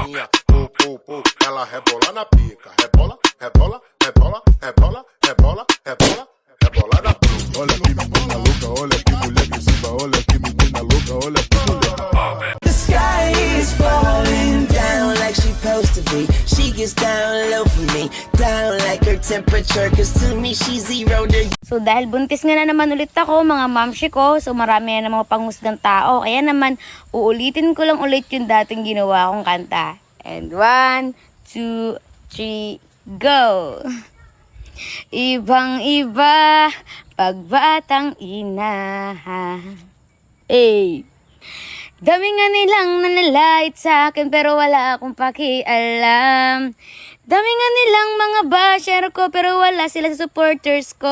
novinha. Ela rebola na pica. Rebola, rebola, rebola, rebola, rebola, rebola, rebola na pica. Olha que menina louca, olha que mulher agressiva, olha que menina louca, olha que mulher. The sky is falling down like she supposed to be. She gets down low for me, down like her temperature, cause to me she's 0 degrees. So dahil buntis nga na naman ulit ako, mga mamshi ko, so marami na mga panghusgang tao. Kaya naman, uulitin ko lang ulit yung dating ginawa kong kanta. And 1, 2, 3, go! Ibang-iba, pagbatang ina. Hey! Dami nga nilang nanalait sa akin pero wala akong pakialam. Dami nga nilang mga basher ko pero wala sila sa supporters ko.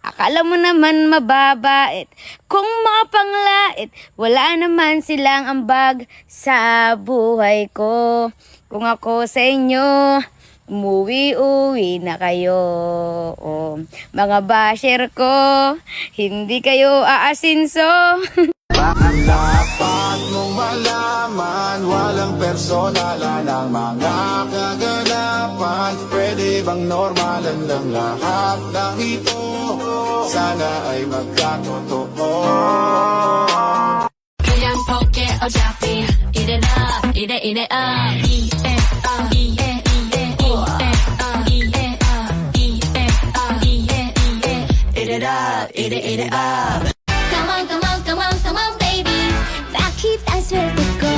Akala mo naman mababait, kung mapanglait, wala naman silang ambag sa buhay ko. Kung ako sa inyo, umuwi-uwi na kayo. Oh, mga basher ko, hindi kayo aasinso. Dapat mong malaman, walang personalan ang mga kaganapan. Pwede bang normalan lang lahat ng ito? Sana ay magkatotoo. 그냥 벗게 어차피 이래 up 이래 up 이래 up 이래 up 이래 up Come on come on come on come on baby bakit ang swerte ko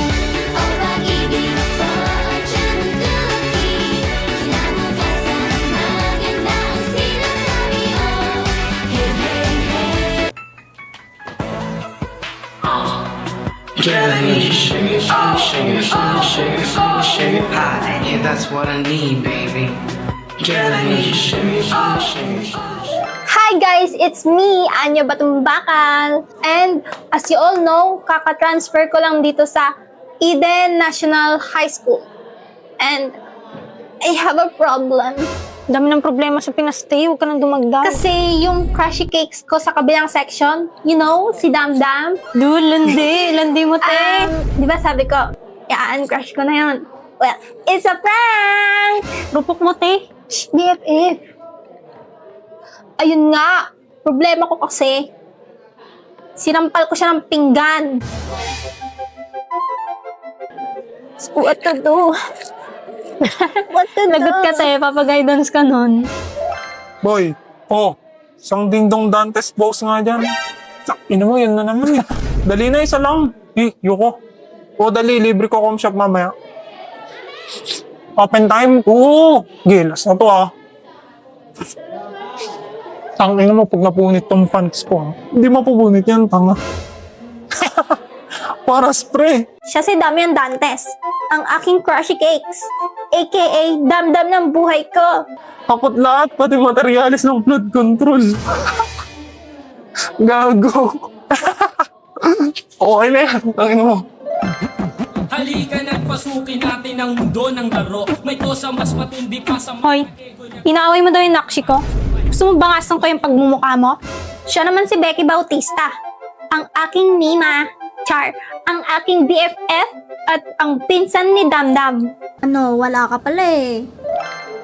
upang ibig fortune cookie kinabukasan maganda ang sinasabi oh hey hey hey Girl, I need you sugar, sugar, sugar, sugar, sugar, sugar, sugar pie. Yeah, that's what I need, baby. Girl, I need you sugar, sugar, sugar, sugar. Hi guys, it's me, Anya Batumbakal. And as you all know, kaka-transfer ko lang dito sa Eden National High School. And I have a problem. Dami ng problema sa pinastay, huwag ka nang dumagdag. Kasi yung crushy cakes ko sa kabilang section, you know, si Damdam. Dude, landi mo te. Di ba sabi ko, i-uncrush ko na yun. Well, it's a prank! Rupok mo te. Shh, BFF. Ayun nga, problema ko kasi, sinampal ko siya ng pinggan. So, what to do? What to do? Lagot ka te, papaguidance ka nun. Boy, isang dingdong Dantes boss nga dyan. Ino mo, yun na naman eh. Dali na, isa lang. Yuko. Dali, libre ko home shop mamaya. Open time? Oo, gilas na to ah. Tangin mo pag napunit tong pants ko. Hindi mapupunit yan, tanga. Para spray. Siya si Damian Dantes, ang aking crushy cakes, aka Damdam ng buhay ko. Kapot lahat, pati materialis ng blood control. Gago. Okay na yan, tangin mo. Halika nagpasukin natin ang mundo ng laro. May kosa mas matindi pa sa Hoy, inaaway mo daw yung nakshi ko? Gusto mo bangasan ko yung pagmumukha mo? Siya naman si Becky Bautista, ang aking Nina, Char, ang aking BFF, at ang pinsan ni Damdam. Ano, wala ka pala eh.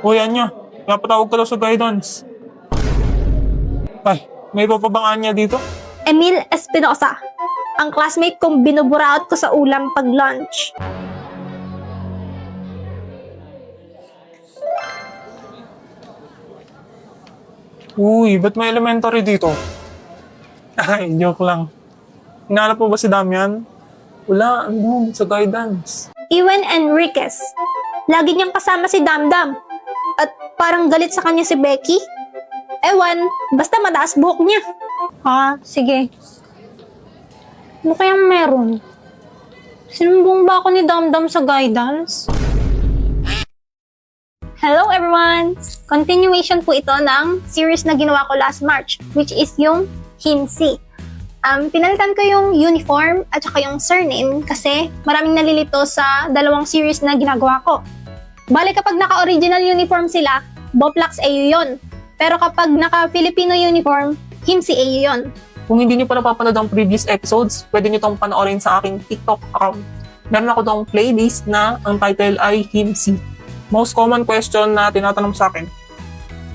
Uy, Anya, napatawag ka daw sa guidance. Ay, may papabang Anya dito? Emil Espinosa, ang classmate kong binuburaot ko sa ulam pag lunch. Uy, ba't may elementary dito? Ay, joke lang. Hinalap mo ba si Damian? Wala, ano, sa guidance. Iwan Enriquez, lagi niyang kasama si Damdam. At parang galit sa kanya si Becky. Ewan, basta mataas buhok niya. Sige. Ano kayang meron? Sinumbong ba ako ni Damdam sa guidance? Hello everyone! Continuation po ito ng series na ginawa ko last March, which is yung Himsi. Pinalitan ko yung uniform at saka yung surname kasi maraming nalilito sa dalawang series na ginagawa ko. Bale kapag naka-original uniform sila, Boplax AU yun. Pero kapag naka-Filipino uniform, Himsi AU yun. Kung hindi niyo pa napapanood ang previous episodes, pwede niyo itong panoorin sa aking TikTok account. meron ako daong playlist na ang title ay Himsi. Most common question na tinatanong sa akin,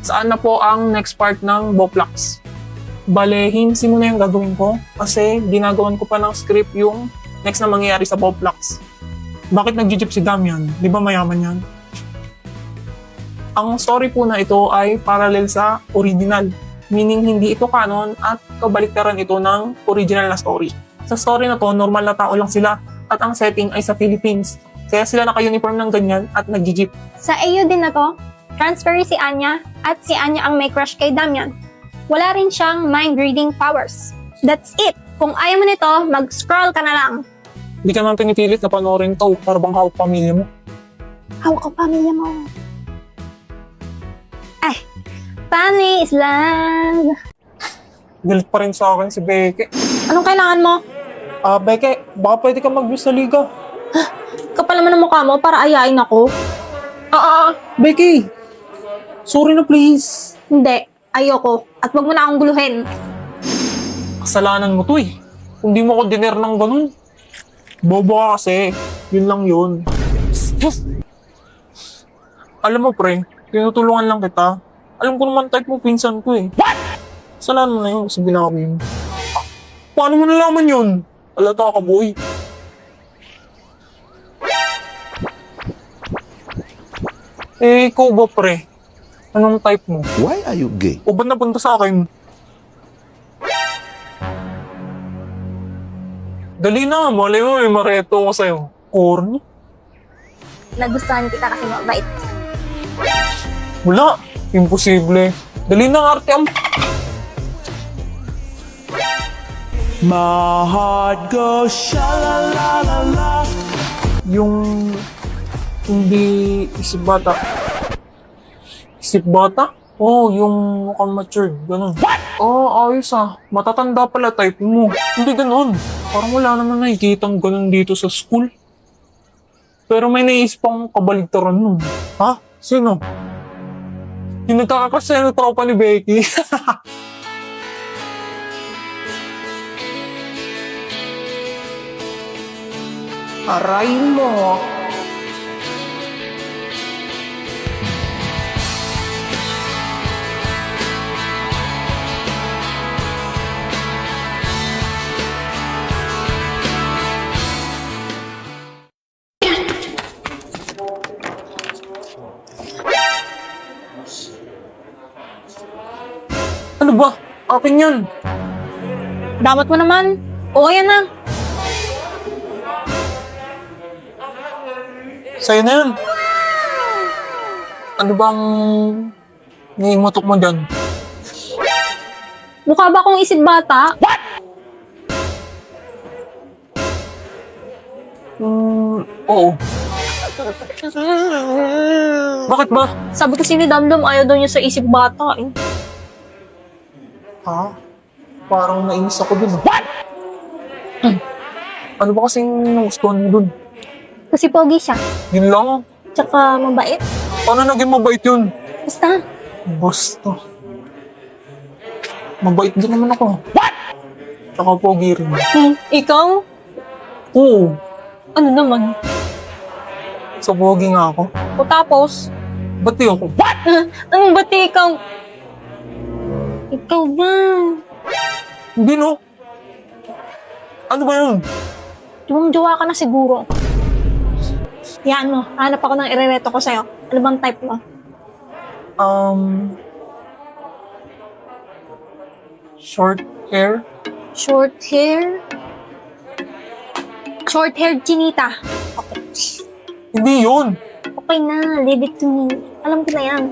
saan na po ang next part ng Boplax? Bale, Himsi muna yung gagawin ko kasi ginagawan ko pa ng script yung next na mangyayari sa Boplax. Bakit nag-jeep si Damian? Di ba mayaman yan? Ang story po na ito ay parallel sa original, meaning hindi ito canon at kabaliktaran ito ng original na story. Sa story na to, normal na tao lang sila at ang setting ay sa Philippines. Kaya sila naka-uniform ng ganyan at nag-jeep. Sa AU din na to, transfer si Anya at si Anya ang may crush kay Damian. Wala rin siyang mind-reading powers. That's it! Kung ayaw mo nito, mag-scroll ka na lang. Hindi ka naman pinipilit na panoorin to para bang hawak pamilya mo. Hawak ang pamilya mo. Ay, funny is love. Galit pa rin sa akin si Beke. Anong kailangan mo? Beke, baka pwede ka mag-miss sa liga. Kapal naman ang mukha mo para ayain ako. Becky! Sorry na please. Hindi, ayoko. At wag mo na akong guluhin. Kasalanan mo to eh. Kung di mo ko diner ng ganun. Bobo ka kasi. Yun lang yun. Alam mo pre, tinutulungan lang kita. Alam ko naman type mo pinsan ko eh. What? Kasalanan mo na yun kasi binawi mo. Paano mo nalaman yun? Alata ka boy. Ikaw ba pre? Anong type mo? Why are you gay? O ba't napunta sa akin? Dali na, malay mo may mareto ko sa'yo. Corny? Nagustuhan kita kasi mabait. Wala, imposible. Dali na, arte ang... My heart goes sha-la-la-la-la. Yung... hindi isip bata. Isip bata? Oo, yung mukhang matured, ganun. Oo, ayos ah. Matatanda pala type mo. Hindi ganun. Parang wala naman nakikitang ganun dito sa school. Pero may naisip pang kabaligtaran nun. Ha? Sino? Yung nagkakakasya na tropa ni Becky. Aray mo. Ano ba? Akin yan. Damot mo naman. Oo, yan na. Sa'yo na yan. Ano bang niimutok mo dyan? Mukha ba akong isip bata? Oo. Bakit ba? Sabi kasi ni Damdam ayaw daw niya sa isip bata eh. Ha? Parang nainis ako dun. Ano ba kasing nagustuhan mo dun? Kasi pogi siya. Yun lang. Tsaka mabait. Paano naging mabait yun? Basta, Basta. Mabait din naman ako. Tsaka pogi rin. Ikaw? Oo. Ano naman? Sa pogi nga ako. O tapos? Ba't di ako? Anong bati ikaw? Ikaw ba? Hindi no. Ano ba yun? Jowa ka na siguro. Yan mo, hanap ako ng irereto ko sa'yo. Ano bang type mo? Short hair? Short hair? Short-haired chinita. Okay. Hindi yun. okay na. Leave it to me. Alam ko na yan.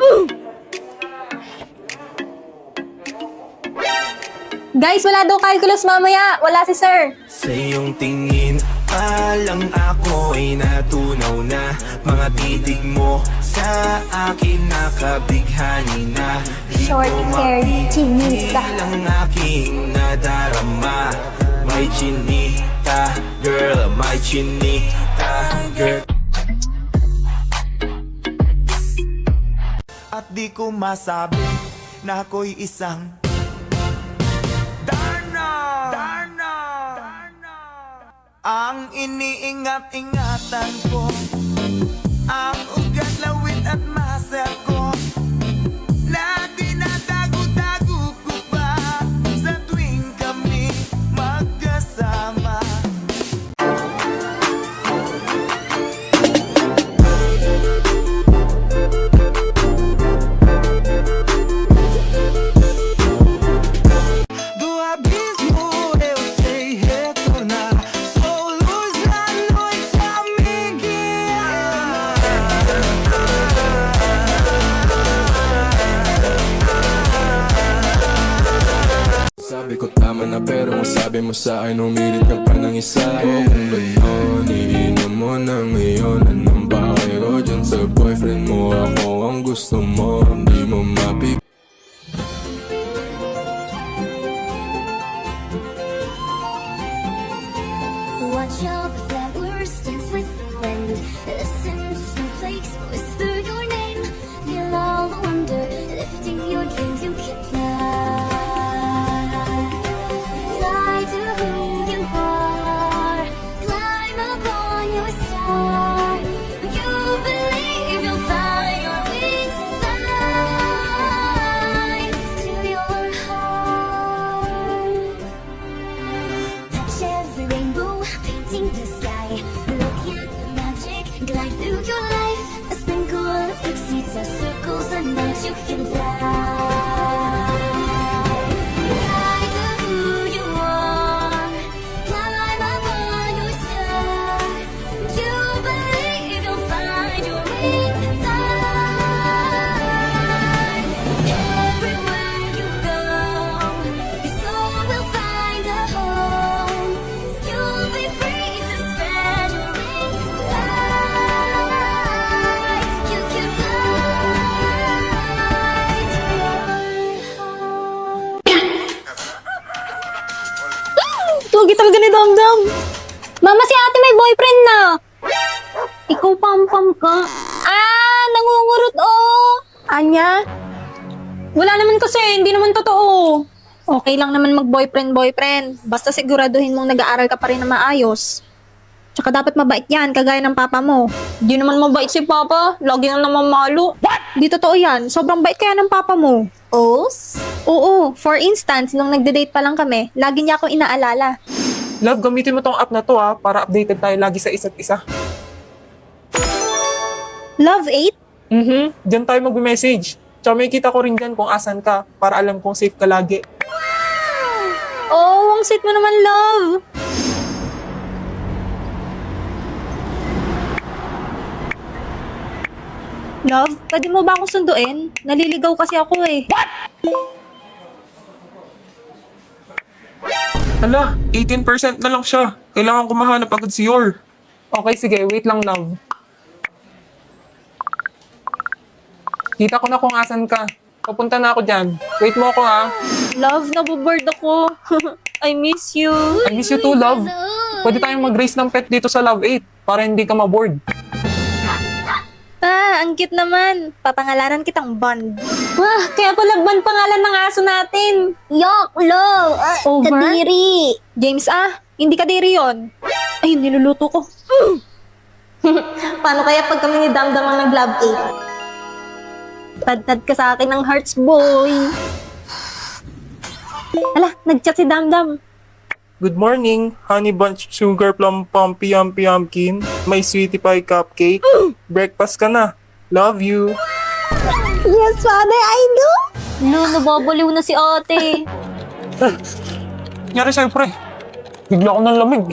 Guys, wala daw calculus mamaya. Wala si sir. Sa iyong tingin, alang ako ay natunaw na. Mga titig mo sa akin nakabighani na. Di ko Short-haired chinita. ang aking nadarama. May chinita, girl, may chinita, girl. At di ko masabi na ako'y isang Darna! Ang iniingat-ingatan ko, ang ugat, lawit at muscle ko, na dinadago-dago ko pa sa tuwing kami magkasama. Do abismo eu sei retornar, sou luz na noite a me guiar. Sabi ko tama na pero kung sabi mo sa akin umilit ka pa ng isa. O kung ganon, iinom mo na ngayon. Anong bakit ko dyan sa boyfriend mo? Ako ang gusto mo, hindi mo mapip. Watch out the flowers dance with the wind. Listen to snowflakes whisper your name. Feel all the wonder lifting your dreams. You can fly, fly to who you are. Climb upon your star. You believe you'll find your wings and fly to your heart. Touch every rainbow, painting the sky. Look at the magic, glide through your life. A sprinkle of pixies, a circles, and now you can fly. Fly to who you are. Climb upon your star. You believe you'll find your wings and fly. Everywhere you go, your soul will find a home. You'll be free to spread your wings and fly. You can fly to your heart. Tugi talaga ni Damdam. Mama, si ate may boyfriend na. Ikaw pam-pam ka. Nangungurot Anya? Wala naman kasi, hindi naman totoo. Okay lang naman mag-boyfriend. Basta siguraduhin mong nag-aaral ka pa rin na maayos. Tsaka dapat mabait yan, kagaya ng papa mo. Di naman mabait si papa. Lagi na naman malo. What? Di totoo yan. Sobrang bait kaya ng papa mo. Oo. For instance, nung nagde-date pa lang kami, lagi niya ako inaalala. Love, gamitin mo tong app na to para updated tayo lagi sa isa't isa. Love 8? Diyan tayo mag-message. Tsaka may kita ko rin dyan kung asan ka para alam kong safe ka lagi. Oh, ang sweet mo naman, love. Love, pwede mo ba akong sunduin? Naliligaw kasi ako eh. Hala, 18% na lang siya. Kailangan ko mahanap agad si Yor. Okay, sige. Wait lang, love. Kita ko na kung asan ka. Papunta na ako dyan. Wait mo ako, ha. Love, naboboard ako. I miss you. I miss you too, love. Pwede tayong mag-race ng pet dito sa Love 8 para hindi ka maboard. Ang cute naman. Papangalanan kitang Bond. Kaya pala Bond pangalan ng aso natin. Yok, love. Over? Kadiri. James, hindi ka diri yun. Ay, niluluto ko. Paano kaya pag kami ni Damdam ang nag-love 8? Tad-tad ka sa akin ng hearts, boy. Ala, nag-chat si Damdam. Good morning, honey bunch sugar plum pumpy yumpy yumpkin. May sweetie pie cupcake. Breakfast ka na. Love you. Yes, father, I do. Nababaliw na si ate. Nangyari sa'yo, pre. Bigla ako ng lamig.